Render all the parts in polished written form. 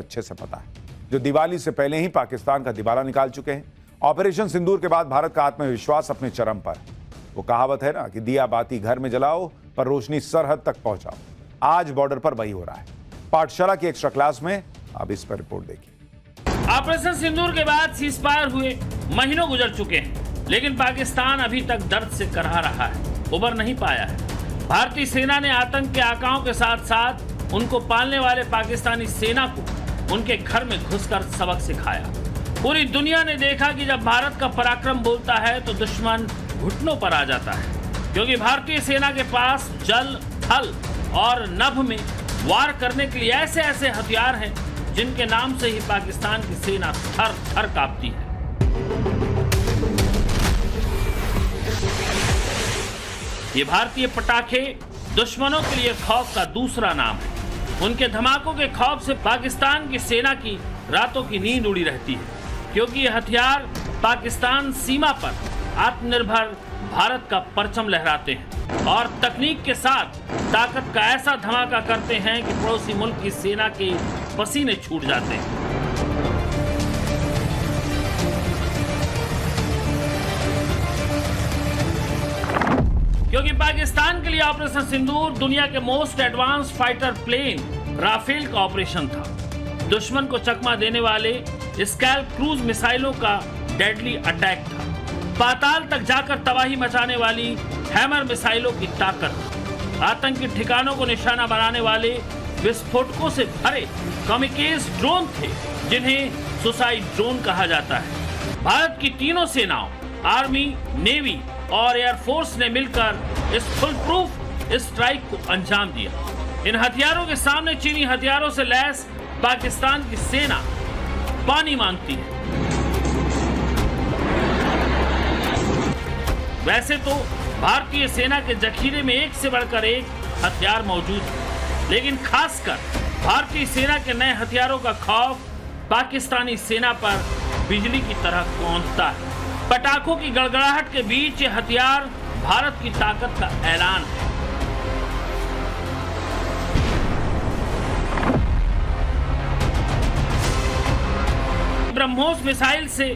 अच्छे से पता है, जो दिवाली से पहले ही पाकिस्तान का दिवाला निकाल चुके हैं। ऑपरेशन सिंदूर के बाद भारत का आत्मविश्वास अपने चरम पर। वो कहावत है ना कि दिया बाती घर में जलाओ पर रोशनी सरहद तक पहुंचाओ। आज बॉर्डर पर वही हो रहा है। पाठशाला की एक्स्ट्रा क्लास में अब इस पर रिपोर्ट देखिए। ऑपरेशन सिंदूर के बाद सीजफायर हुए महीनों गुजर चुके हैं, लेकिन पाकिस्तान अभी तक दर्द से करहा रहा है, उबर नहीं पाया है। भारतीय सेना ने आतंक के आकाओं के साथ साथ उनको पालने वाले पाकिस्तानी सेना को उनके घर में घुसकर सबक सिखाया। पूरी दुनिया ने देखा कि जब भारत का पराक्रम बोलता है तो दुश्मन घुटनों पर आ जाता है, क्योंकि भारतीय सेना के पास जल, थल और नभ में वार करने के लिए ऐसे ऐसे हथियार हैं जिनके नाम से ही पाकिस्तान की सेना थर थर कांपती है। ये भारतीय पटाखे दुश्मनों के लिए खौफ का दूसरा नाम है। उनके धमाकों के खौफ से पाकिस्तान की सेना की रातों की नींद उड़ी रहती है, क्योंकि ये हथियार पाकिस्तान सीमा पर आत्मनिर्भर भारत का परचम लहराते हैं और तकनीक के साथ ताकत का ऐसा धमाका करते हैं कि पड़ोसी मुल्क की सेना के पसीने छूट जाते हैं। क्योंकि पाकिस्तान के लिए ऑपरेशन सिंदूर दुनिया के most advance fighter plane Rafale का ऑपरेशन था। दुश्मन को चकमा देने वाले स्कैल्प क्रूज मिसाइलों का डेडली अटैक था। पाताल तक जाकर तबाही मचाने वाली हैमर मिसाइलों की ताकत, आतंकी ठिकानों को निशाना बनाने वाले विस्फोटकों से भरे कामिकेज ड्रोन थे, जिन्हें सुसाइड ड्रोन कहा जाता है। भारत की तीनों सेनाओं, आर्मी, नेवी और एयरफोर्स ने मिलकर इस फुल प्रूफ स्ट्राइक को अंजाम दिया। इन हथियारों के सामने चीनी हथियारों से लैस पाकिस्तान की सेना पानी मांगती है। वैसे तो भारतीय सेना के जखीरे में एक से बढ़कर एक हथियार मौजूद है, लेकिन खासकर भारतीय सेना के नए हथियारों का खौफ पाकिस्तानी सेना पर बिजली की तरह कौंधता है। पटाखों की गड़गड़ाहट के बीच ये हथियार भारत की ताकत का ऐलान है। ब्रह्मोस मिसाइल से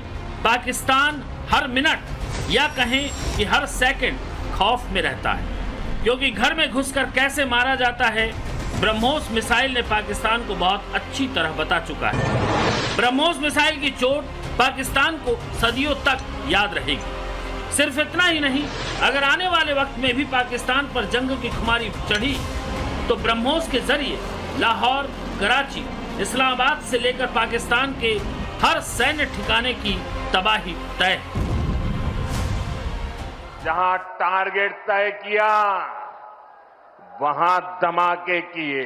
पाकिस्तान हर मिनट या कहें कि हर सेकंड खौफ में रहता है, क्योंकि घर में घुसकर कैसे मारा जाता है ब्रह्मोस मिसाइल ने पाकिस्तान को बहुत अच्छी तरह बता चुका है। ब्रह्मोस मिसाइल की चोट पाकिस्तान को सदियों तक याद रहेगी। सिर्फ इतना ही नहीं, अगर आने वाले वक्त में भी पाकिस्तान पर जंग की खुमारी चढ़ी तो ब्रह्मोस के जरिए लाहौर, कराची, इस्लामाबाद से लेकर पाकिस्तान के हर सैन्य ठिकाने की तबाही तय है। जहां टारगेट तय किया वहां धमाके किए।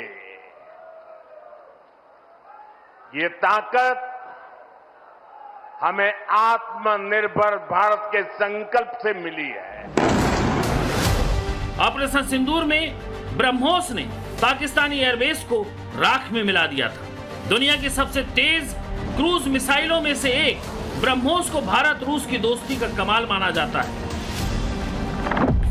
ये ताकत हमें आत्मनिर्भर भारत के संकल्प से मिली है। ऑपरेशन सिंदूर में ब्रह्मोस ने पाकिस्तानी एयरबेस को राख में मिला दिया था। दुनिया की सबसे तेज क्रूज मिसाइलों में से एक ब्रह्मोस को भारत रूस की दोस्ती का कमाल माना जाता है।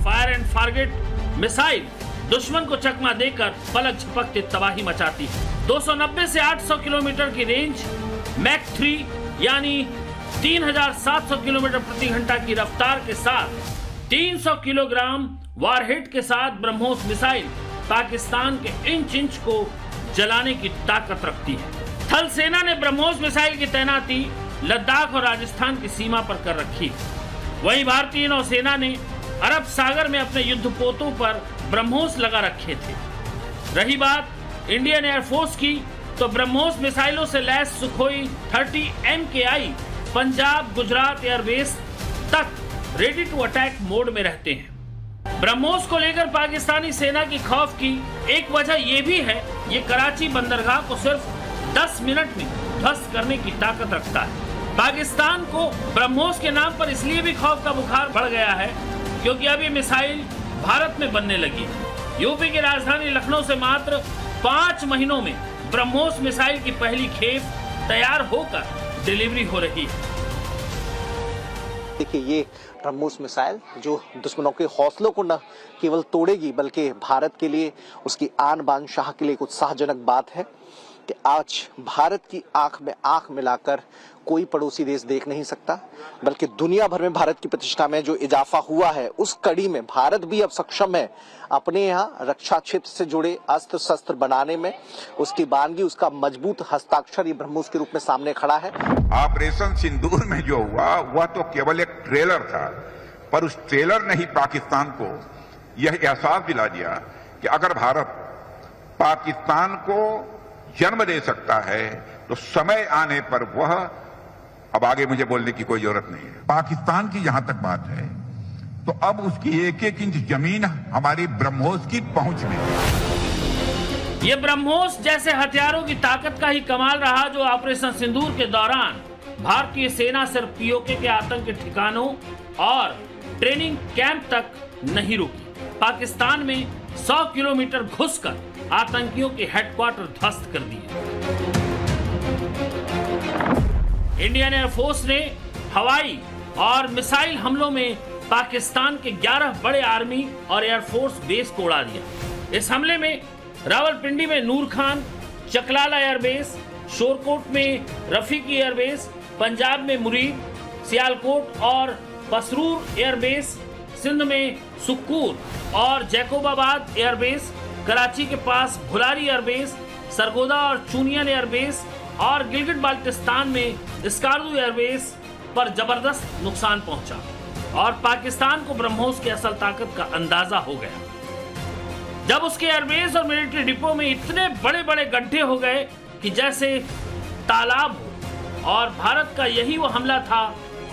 फायर एंड फॉरगेट मिसाइल दुश्मन को चकमा देकर पलक झपकते तबाही मचाती है। 290 से 800 किलोमीटर की रेंज, मैक 3 यानी 3700 किलोमीटर प्रति घंटा की रफ्तार के साथ 300 किलोग्राम वारहेड के साथ ब्रह्मोस मिसाइल पाकिस्तान के इंच इंच को जलाने की ताकत रखती है। थल सेना ने ब्रह्मोस मिसाइल की तैनाती लद्दाख और राजस्थान की सीमा पर कर रखी। वहीं भारतीय नौसेना ने अरब सागर में अपने युद्धपोतों पर ब्रह्मोस लगा रखे थे। रही बात इंडियन एयरफोर्स की, तो ब्रह्मोस मिसाइलों से लैस Sukhoi 30 MKI Punjab, Gujarat airbase तक रेडी टू अटैक मोड में रहते हैं। ब्रह्मोस को लेकर पाकिस्तानी सेना की खौफ की एक वजह यह भी है, ये कराची बंदरगाह को सिर्फ 10 मिनट में ध्वस्त करने की ताकत रखता है। पाकिस्तान को ब्रह्मोस के नाम पर इसलिए भी खौफ का बुखार बढ़ गया है क्योंकि अब ये मिसाइल भारत में बनने लगी है। यूपी की राजधानी लखनऊ से मात्र 5 महीनों में ब्रह्मोस मिसाइल की पहली खेप तैयार होकर डिलीवरी हो रही है। देखिए, ये ब्रह्मोस मिसाइल जो दुश्मनों के हौसलों को न केवल तोड़ेगी बल्कि भारत के लिए, उसकी आन बान शाह के लिए एक उत्साहजनक बात है। कि आज भारत की आंख में आंख मिलाकर कोई पड़ोसी देश देख नहीं सकता, बल्कि दुनिया भर में भारत की प्रतिष्ठा में जो इजाफा हुआ है उस कड़ी में भारत भी अब सक्षम है अपने यहाँ रक्षा क्षेत्र से जुड़े अस्त्र शस्त्र बनाने में। उसकी बानगी, उसका मजबूत हस्ताक्षर ये ब्रह्मोस के रूप में सामने खड़ा है। ऑपरेशन सिंदूर में जो हुआ वह तो केवल एक ट्रेलर था, पर उस ट्रेलर ने ही पाकिस्तान को यह एहसास दिला दिया कि अगर भारत पाकिस्तान को जन्म दे सकता है तो समय आने पर वह, अब आगे मुझे बोलने की कोई जरूरत नहीं है, पाकिस्तान की जहां तक बात है तो अब उसकी एक एक इंच जमीन हमारी ब्रह्मोस की पहुंच में है। ये ब्रह्मोस जैसे हथियारों की ताकत का ही कमाल रहा जो ऑपरेशन सिंदूर के दौरान भारतीय सेना सिर्फ पीओके के आतंकी ठिकानों और ट्रेनिंग कैंप तक नहीं रुकी। पाकिस्तान में 100 किलोमीटर घुसकर आतंकियों के हेडक्वार्टर ध्वस्त कर दिए। इंडियन एयरफोर्स ने हवाई और मिसाइल हमलों में पाकिस्तान के 11 बड़े आर्मी और एयरफोर्स बेस को उड़ा दिया। इस हमले में रावलपिंडी में नूर खान, चकलाला एयरबेस, शोरकोट में रफीकी एयरबेस, पंजाब में मुरीद, सियालकोट और पसरूर एयरबेस, सिंध में सुक्कूर और जैकोबाबाद एयरबेस, कराची के पास भुलारी एयरबेस, सरगोदा और चूनियन एयरबेस और गिलगिट बाल्टिस्तान में स्कार्दू एयरबेस पर जबरदस्त नुकसान पहुंचा और पाकिस्तान को ब्रह्मोस की असल ताकत का अंदाजा हो गया जब उसके एयरबेस और मिलिट्री डिपो में इतने बड़े बड़े गड्ढे हो गए कि जैसे तालाब हो। और भारत का यही वो हमला था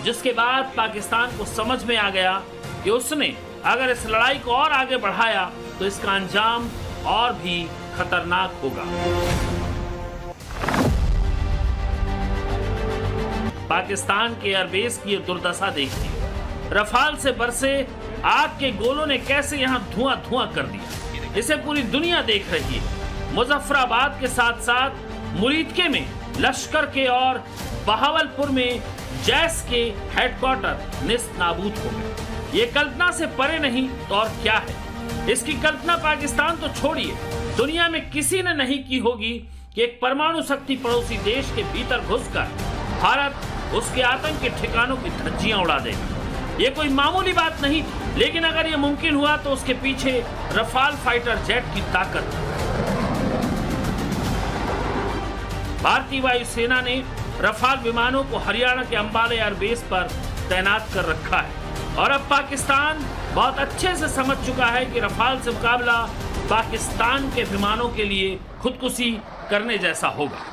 जिसके बाद पाकिस्तान को समझ में आ गया कि उसने अगर इस लड़ाई को और आगे बढ़ाया तो इसका अंजाम और भी खतरनाक होगा। पाकिस्तान के एयरबेस की ये दुर्दशा देखिए। रफाल से बरसे आग के गोलों ने कैसे यहां धुआं धुआं कर दिया, इसे पूरी दुनिया देख रही है। मुजफ्फराबाद के साथ साथ मुरीदके में लश्कर के और बहावलपुर में जैश के हेडक्वार्टर निस्त नाबूद हो गए। ये कल्पना से परे नहीं तो और क्या है। इसकी कल्पना पाकिस्तान तो छोड़िए, दुनिया में किसी ने नहीं की होगी कि एक परमाणु शक्ति पड़ोसी देश के भीतर घुसकर भारत उसके आतंकी ठिकानों की धज्जियां उड़ा देगा। ये कोई मामूली बात नहीं थी, लेकिन अगर ये मुमकिन हुआ तो उसके पीछे रफाल फाइटर जेट की ताकत। भारतीय वायुसेना ने रफाल विमानों को हरियाणा के अंबाला एयरबेस पर तैनात कर रखा है और अब पाकिस्तान बहुत अच्छे से समझ चुका है कि रफाल से मुकाबला पाकिस्तान के विमानों के लिए खुदकुशी करने जैसा होगा,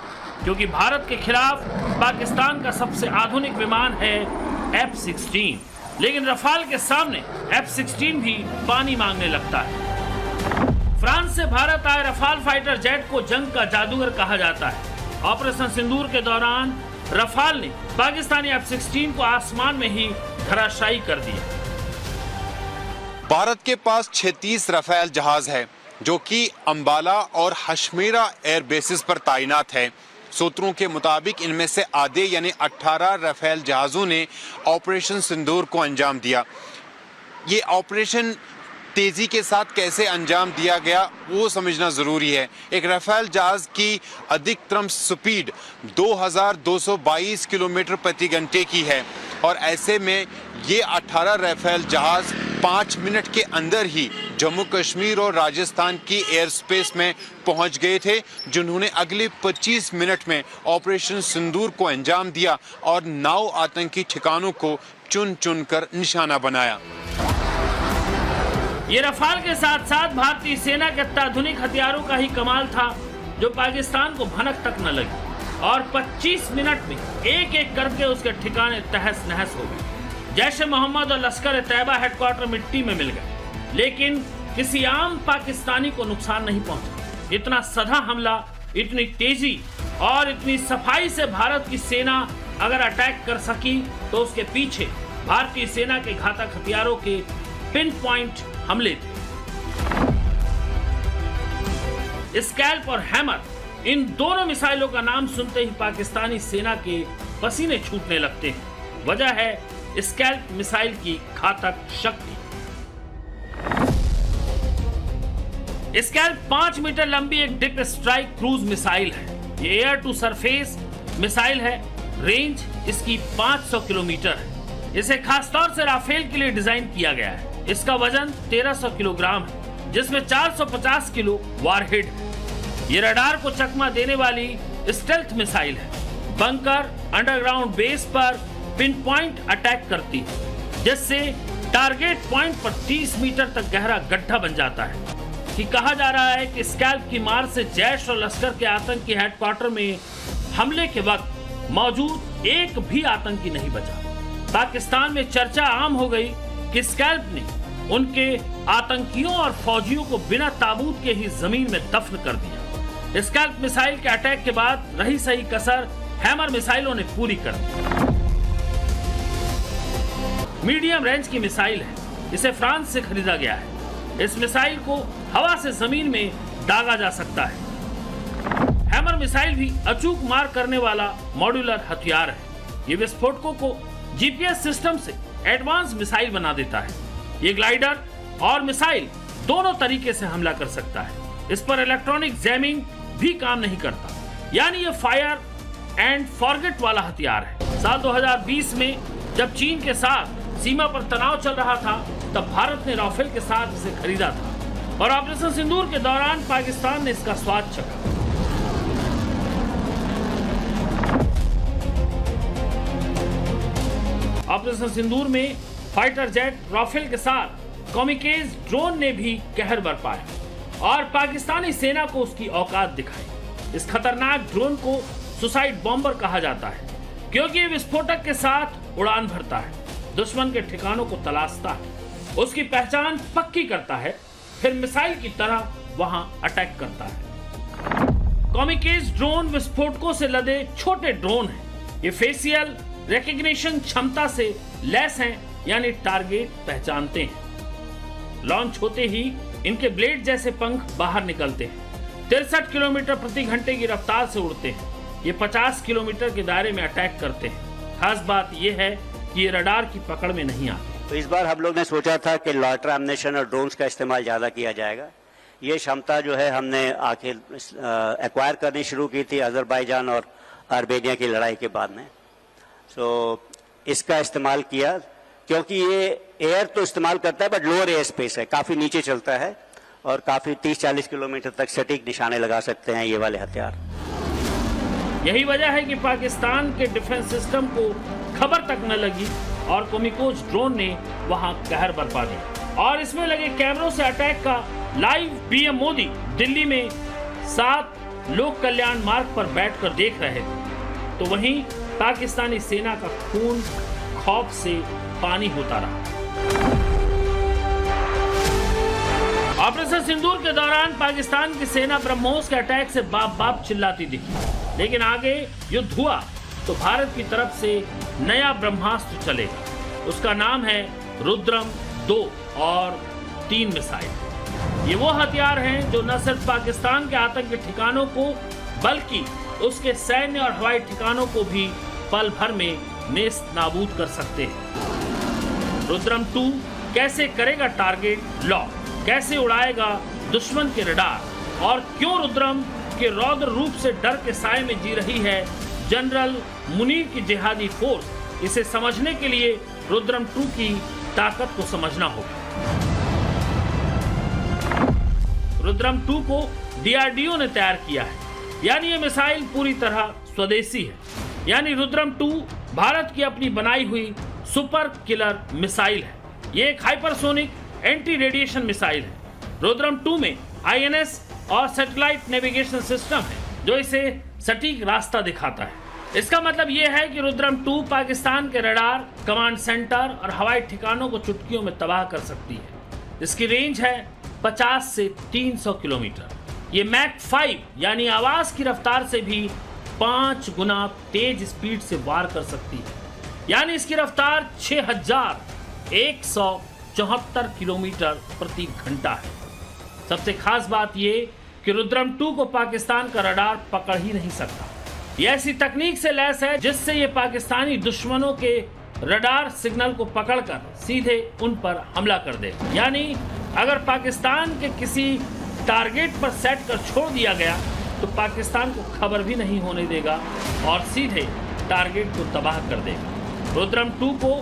क्योंकि भारत के खिलाफ पाकिस्तान का सबसे आधुनिक विमान है F-16, लेकिन रफाल के सामने F-16 भी पानी मांगने लगता है। फ्रांस से भारत आए रफाल फाइटर जेट को जंग का जादूगर कहा जाता है। ऑपरेशन सिंदूर के दौरान रफाल ने पाकिस्तानी F-16 को आसमान में ही धराशायी कर दिया। भारत के पास 36 रफेल जहाज है जो कि अंबाला और हशमेरा एयर बेसिस पर तैनात है। सूत्रों के मुताबिक इनमें से आधे यानी 18 रफेल जहाज़ों ने ऑपरेशन सिंदूर को अंजाम दिया। ये ऑपरेशन तेज़ी के साथ कैसे अंजाम दिया गया वो समझना ज़रूरी है। एक रफेल जहाज़ की अधिकतम स्पीड 2222 किलोमीटर प्रति घंटे की है और ऐसे में ये 18 रफेल जहाज़ 5 मिनट के अंदर ही जम्मू कश्मीर और राजस्थान की एयर स्पेस में पहुंच गए थे, जिन्होंने अगले 25 मिनट में ऑपरेशन सिंदूर को अंजाम दिया और 9 आतंकी ठिकानों को चुन चुन कर निशाना बनाया। ये रफाल के साथ साथ भारतीय सेना के अत्याधुनिक हथियारों का ही कमाल था जो पाकिस्तान को भनक तक न लगी और 25 मिनट में एक एक करके उसके ठिकाने तहस नहस हो गए। जैश मोहम्मद और लश्कर तैयबा हेडक्वार्टर मिट्टी में मिल गए, लेकिन किसी आम पाकिस्तानी को नुकसान नहीं पहुंचा। इतना सधा हमला, इतनी तेजी और इतनी सफाई से भारत की सेना अगर अटैक कर सकी तो उसके पीछे भारतीय सेना के घातक हथियारों के पिन पॉइंट हमले थे। स्कैल्प और हैमर, इन दोनों मिसाइलों का नाम सुनते ही पाकिस्तानी सेना के पसीने छूटने लगते हैं। वजह है स्कैल्प मिसाइल की घातक शक्ति। स्कैल्प 5 मीटर लंबी एक डिप स्ट्राइक क्रूज मिसाइल है। ये एयर टू सरफेस मिसाइल है। रेंज इसकी 500 किलोमीटर है। इसे खासतौर से राफेल के लिए डिजाइन किया गया है। इसका वजन 1300 किलोग्राम है, जिसमें 450 किलो वारहेड है। ये रडार को चकमा देने वाली स्टेल्थ मिसाइल है। बंकर अंडरग्राउंड बेस पर पिन पॉइंट अटैक करती है, जिससे टारगेट पॉइंट पर 30 मीटर तक गहरा गड्ढा बन जाता है। कि कहा जा रहा है कि स्कैल्प की मार से जैश और लश्कर के आतंकी हेडक्वार्टर में हमले के वक्त मौजूद एक भी आतंकी नहीं बचा। पाकिस्तान में चर्चा आम हो गई कि स्कैल्प ने उनके आतंकियों और फौजियों को बिना ताबूत के ही जमीन में दफन कर दिया। स्कैल्प मिसाइल के अटैक के बाद रही सही कसर हैमर मिसाइलों ने पूरी कर दी। मीडियम रेंज की मिसाइल है। इसे फ्रांस से खरीदा गया है। इस मिसाइल को हवा से जमीन में दागा जा सकता है। हैमर मिसाइल भी अचूक मार करने वाला मॉड्यूलर हथियार है। ये विस्फोटकों को जीपीएस सिस्टम से एडवांस मिसाइल बना देता है। ये ग्लाइडर और मिसाइल दोनों तरीके से हमला कर सकता है। इस पर इलेक्ट्रॉनिक जैमिंग भी काम नहीं करता, यानी ये फायर एंड फॉरगेट वाला हथियार है। साल 2020 में जब चीन के साथ सीमा पर तनाव चल रहा था, तब भारत ने राफेल के साथ इसे खरीदा था और ऑपरेशन सिंदूर के दौरान पाकिस्तान ने इसका स्वाद चखा। ऑपरेशन सिंदूर में फाइटर जेट राफेल के साथ कॉमिकेज ड्रोन ने भी कहर बरपाया और पाकिस्तानी सेना को उसकी औकात दिखाई। इस खतरनाक ड्रोन को सुसाइड बॉम्बर कहा जाता है, क्योंकि ये विस्फोटक के साथ उड़ान भरता है, दुश्मन के ठिकानों को तलाशता है, उसकी पहचान पक्की करता है, फिर मिसाइल की तरह वहां अटैक करता है। कॉमिकेज ड्रोन विस्फोटकों से लदे छोटे ड्रोन हैं। ये फेशियल रिकॉग्निशन क्षमता से लैस हैं, यानी टारगेट पहचानते हैं। लॉन्च होते ही इनके ब्लेड जैसे पंख बाहर निकलते हैं। 63 किलोमीटर प्रति घंटे की रफ्तार से उड़ते हैं। ये 50 किलोमीटर के दायरे में अटैक करते हैं। खास बात यह है कि ये रडार की पकड़ में नहीं आते। तो इस बार हम लोग ने सोचा था कि लॉयटर एम्युनिशन और ड्रोन्स का इस्तेमाल ज़्यादा किया जाएगा। ये क्षमता जो है हमने आखिर एक्वायर करनी शुरू की थी अजरबैजान और आर्मेनिया की लड़ाई के बाद में। तो इसका इस्तेमाल किया क्योंकि ये एयर तो इस्तेमाल करता है बट लोअर एयर स्पेस है, काफ़ी नीचे चलता है और काफ़ी 30-40 किलोमीटर तक सटीक निशाने लगा सकते हैं ये वाले हथियार। यही वजह है कि पाकिस्तान के डिफेंस सिस्टम को खबर तक न लगी और कोमिकोज ड्रोन ने वहां कहर बरपा दिया। और इसमें लगे कैमरों से अटैक का लाइव पीएम मोदी दिल्ली में 7 लोक कल्याण मार्ग पर बैठकर देख रहे थे, तो वहीं पाकिस्तानी सेना का खून खौफ से पानी होता रहा। ऑपरेशन सिंदूर के दौरान पाकिस्तान की सेना ब्रह्मोस के अटैक से बाप बाप चिल्लाती दिखी, लेकिन आगे युद्ध हुआ तो भारत की तरफ से नया ब्रह्मास्त्र चलेगा। उसका नाम है रुद्रम 2 और 3 मिसाइल। ये वो हथियार हैं जो न सिर्फ पाकिस्तान के आतंकी ठिकानों को बल्कि उसके सैन्य और हवाई ठिकानों को भी पल भर में नेस्त नाबूद कर सकते हैं। रुद्रम 2 कैसे करेगा टारगेट लॉक, कैसे उड़ाएगा दुश्मन के रडार और क्यों रुद्रम के रौद्र रूप से डर के साए में जी रही है जनरल मुनीर की जिहादी फोर्स, इसे समझने के लिए रुद्रम 2 की ताकत को समझना होगा। रुद्रम 2 को डीआरडीओ ने तैयार किया है, यानी ये मिसाइल पूरी तरह स्वदेशी है। यानी रुद्रम 2 भारत की अपनी बनाई हुई सुपर किलर मिसाइल है। ये एक हाइपरसोनिक एंटी रेडिएशन मिसाइल है। रुद्रम 2 में आईएनएस और सैटेलाइट नेविगेशन सिस्टम है जो इसे सटीक रास्ता दिखाता है। इसका मतलब यह है कि रुद्रम 2 पाकिस्तान के रडार, कमांड सेंटर और हवाई ठिकानों को चुटकियों में तबाह कर सकती है। इसकी रेंज है 50 से 300 किलोमीटर। ये मैक 5 यानी आवाज की रफ्तार से भी 5 गुना तेज स्पीड से वार कर सकती है। यानी इसकी रफ्तार 6174 किलोमीटर प्रति घंटा है। सबसे खास बात यह कि रुद्रम 2 को पाकिस्तान का रडार पकड़ ही नहीं सकता। ये ऐसी तकनीक से लैस है जिससे ये पाकिस्तानी दुश्मनों के रडार सिग्नल को पकड़कर सीधे उन पर हमला कर दे। यानी अगर पाकिस्तान के किसी टारगेट पर सेट कर छोड़ दिया गया तो पाकिस्तान को खबर भी नहीं होने देगा और सीधे टारगेट को तबाह कर देगा। रुद्रम 2 को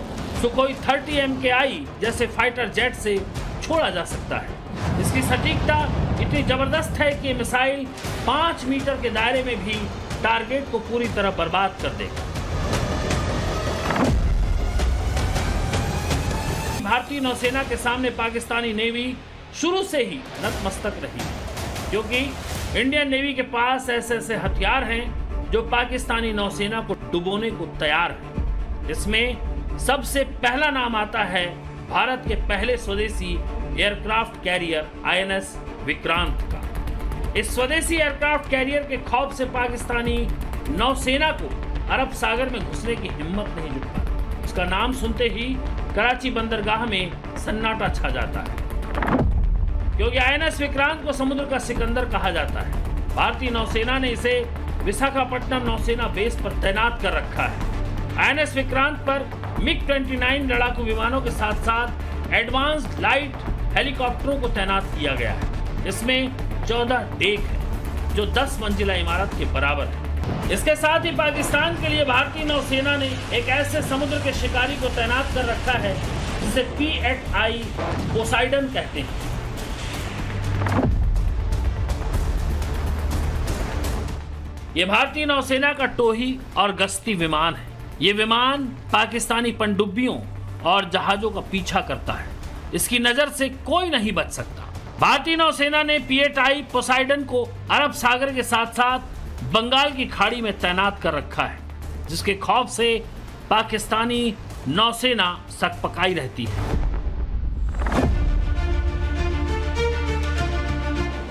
सुखोई 30 MKI जैसे फाइटर जेट से छोड़ा जा सकता है। इसकी सटीकता इतनी जबरदस्त है कि मिसाइल 5 मीटर के दायरे में भी टारगेट को पूरी तरह बर्बाद कर देगा। भारतीय नौसेना के सामने पाकिस्तानी नेवी शुरू से ही नतमस्तक रही है, क्योंकि इंडियन नेवी के पास ऐसे ऐसे हथियार हैं जो पाकिस्तानी नौसेना को डुबोने को तैयार है। इसमें सबसे पहला नाम आता है भारत के पहले स्वदेशी एयरक्राफ्ट कैरियर INS विक्रांत का। इस स्वदेशी एयरक्राफ्ट कैरियर के खौफ से पाकिस्तानी नौसेना को अरब सागर में घुसने की हिम्मत नहीं जुटा। उसका नाम सुनते ही कराची बंदरगाह में सन्नाटा छा जाता है, क्योंकि INS विक्रांत को समुद्र का सिकंदर कहा जाता है। भारतीय नौसेना ने इसे विशाखापट्टनम नौसेना बेस पर तैनात कर रखा है। INS विक्रांत पर MiG-29 लड़ाकू विमानों के साथ साथ एडवांस्ड लाइट हेलीकॉप्टरों को तैनात किया गया है। इसमें 14 डेक है, जो 10 मंजिला इमारत के बराबर है। इसके साथ ही पाकिस्तान के लिए भारतीय नौसेना ने एक ऐसे समुद्र के शिकारी को तैनात कर रखा है जिसे P-8I पोसाइडन कहते हैं। यह भारतीय नौसेना का टोही और गश्ती विमान है। ये विमान पाकिस्तानी पनडुब्बियों और जहाजों का पीछा करता है। इसकी नजर से कोई नहीं बच सकता। भारतीय नौसेना ने P-8I पोसाइडन को अरब सागर के साथ साथ बंगाल की खाड़ी में तैनात कर रखा है, जिसके खौफ से पाकिस्तानी नौसेना सकपकाई रहती है।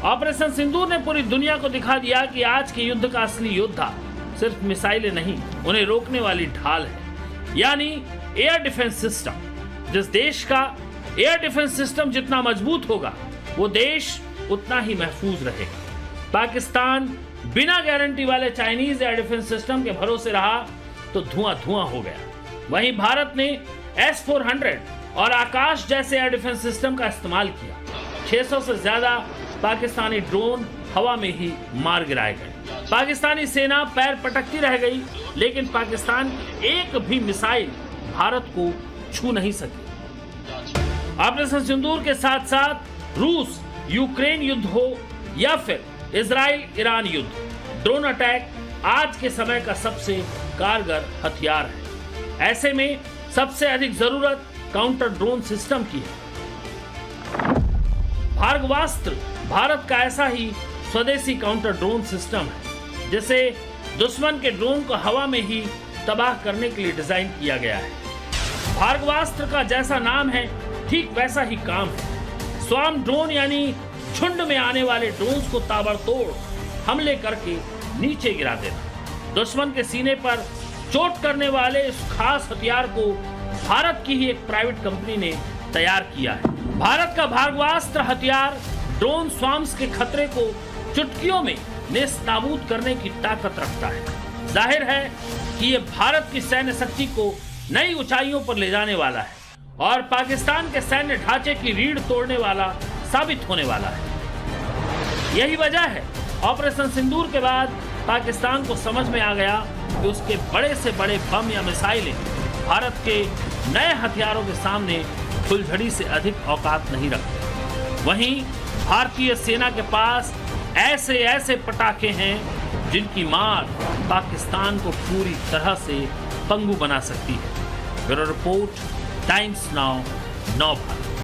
ऑपरेशन सिंदूर ने पूरी दुनिया को दिखा दिया कि आज के युद्ध का असली योद्धा सिर्फ मिसाइलें नहीं, उन्हें रोकने वाली ढाल है, यानी एयर डिफेंस सिस्टम। जिस देश का एयर डिफेंस सिस्टम जितना मजबूत होगा, वो देश उतना ही महफूज रहेगा। पाकिस्तान बिना गारंटी वाले चाइनीज एयर डिफेंस सिस्टम के भरोसे रहा तो धुआं धुआं हो गया। वहीं भारत ने S-400 और आकाश जैसे एयर डिफेंस सिस्टम का इस्तेमाल किया। 600 से ज्यादा पाकिस्तानी ड्रोन हवा में ही मार गिराए गए। पाकिस्तानी सेना पैर पटकती रह गई, लेकिन पाकिस्तान की एक भी मिसाइल भारत को छू नहीं सकी। ऑपरेशन सिंदूर के साथ साथ रूस यूक्रेन युद्ध हो या फिर इजराइल ईरान युद्ध, ड्रोन अटैक आज के समय का सबसे कारगर हथियार है। ऐसे में सबसे अधिक जरूरत काउंटर ड्रोन सिस्टम की है। भार्गवास्त्र भारत का ऐसा ही स्वदेशी काउंटर ड्रोन सिस्टम है, जिसे दुश्मन के ड्रोन को हवा में ही तबाह करने के लिए डिजाइन किया गया है। भार्गवास्त्र का जैसा नाम है, ठीक वैसा ही काम है। स्वार्म ड्रोन यानी झुंड में आने वाले ड्रोन्स को ताबड़तोड़ हमले करके नीचे गिरा देना। दुश्मन के सीने पर चोट करने वाले इस खास हथियार को भारत की ही एक प्राइवेट कंपनी ने तैयार किया है। भारत का भार्गवास्त्र हथियार ड्रोन स्वार्म्स के खतरे को चुटकियों में नेस्तनाबूद करने की ताकत रखता है। जाहिर है कि ये भारत की सैन्य शक्ति को नई ऊंचाइयों पर ले जाने वाला है और पाकिस्तान के सैन्य ढांचे की रीढ़ तोड़ने वाला साबित होने वाला है। यही वजह है ऑपरेशन सिंदूर के बाद पाकिस्तान को समझ में आ गया कि उसके बड़े से बड़े बम या मिसाइलें भारत के नए हथियारों के सामने फुलझड़ी से अधिक औकात नहीं रखते। वहीं भारतीय सेना के पास ऐसे ऐसे पटाखे हैं जिनकी मार पाकिस्तान को पूरी तरह से पंगु बना सकती है। ब्यूरो रिपोर्ट, टाइम्स नाउ, नौ भारत।